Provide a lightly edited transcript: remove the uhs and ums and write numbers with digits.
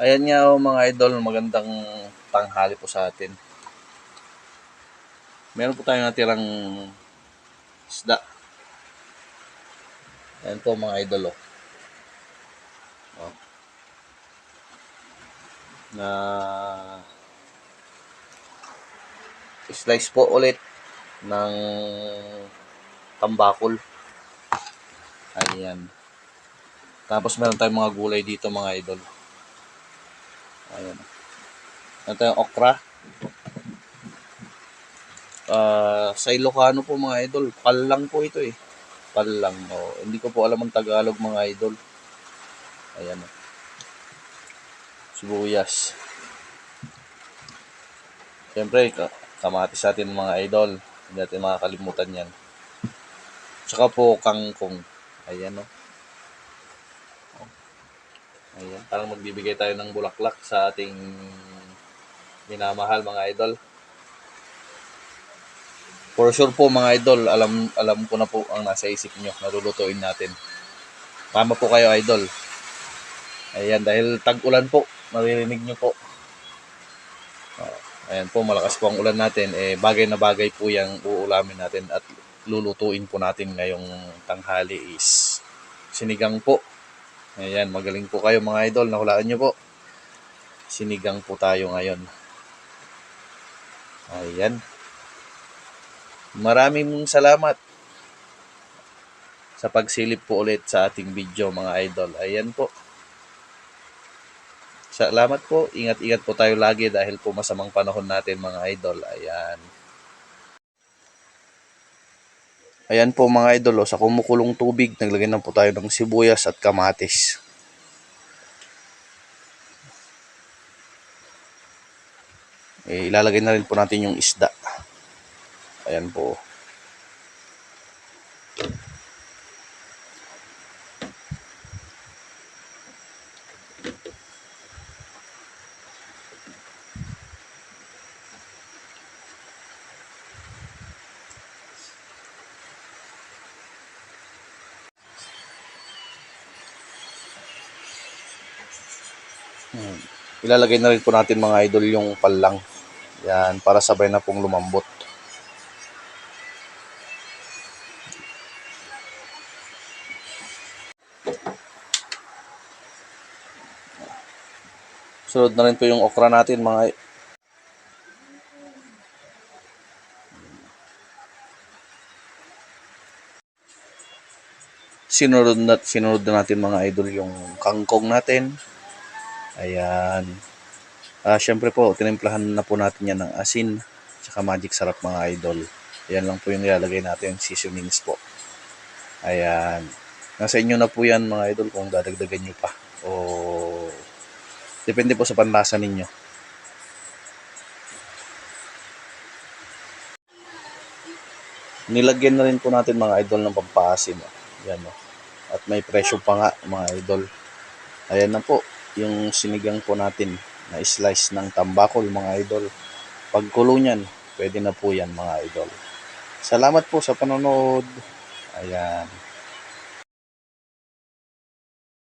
Ayan nga mga idol, magandang tanghali po sa atin. Meron po tayong natirang isda. Ayan po mga idol oh. Na slice po ulit ng tambakol. Ayan. Tapos meron tayong mga gulay dito mga idol. Ayan. Meron tayong okra. Sa Ilocano po mga idol, palang po ito eh. Palang. Oh. Hindi ko po alam ang Tagalog mga idol. Ayan. Sibuyas. Siyempre, kamatis natin mga idol. Hindi natin makakalimutan yan. Tsaka po kangkong. Ayan Ayan. Parang magbibigay tayo ng bulaklak sa ating minamahal mga idol. For sure po mga idol, alam ko na po ang nasa isip nyo. Nalulutuin natin. Tama po kayo idol. Ayan, dahil tag-ulan po. Naririnig nyo po. Ayan po, malakas po ang ulan natin. Bagay na bagay po yung uulamin natin at lulutuin po natin ngayong tanghali is sinigang po. Ayan, magaling po kayo mga idol. Nahulaan nyo po. Sinigang po tayo ngayon. Ayan. Maraming salamat sa pagsilip po ulit sa ating video mga idol. Ayan po. Salamat po. Ingat-ingat po tayo lagi dahil po masamang panahon natin mga idol. Ayan. Ayan po mga idol. Sa kumukulong tubig, naglagay na po tayo ng sibuyas at kamatis. Ilalagay na rin po natin yung isda. Ayan po. Ilalagay na rin po natin mga idol yung palang. Yan, para sabay na pong lumambot. Sunod na rin po yung okra natin mga sinunod na natin mga idol yung kangkong natin. Ayan. Syempre po, tinimplahan na po natin yan ng asin tsaka magic sarap mga idol. Ayan lang po yung ilalagay natin, seasonings po. Ayan. Nasa inyo na po yan mga idol kung dadagdagan nyo pa. O depende po sa panlasa ninyo. Nilagyan na rin po natin mga idol ng pampaasim. Yan At may presyo pa nga mga idol. Ayan na po yung sinigang po natin na slice ng tambakol mga idol. Pagkulo niyan, pwede na po yan mga idol. Salamat po sa panonood. Ayan.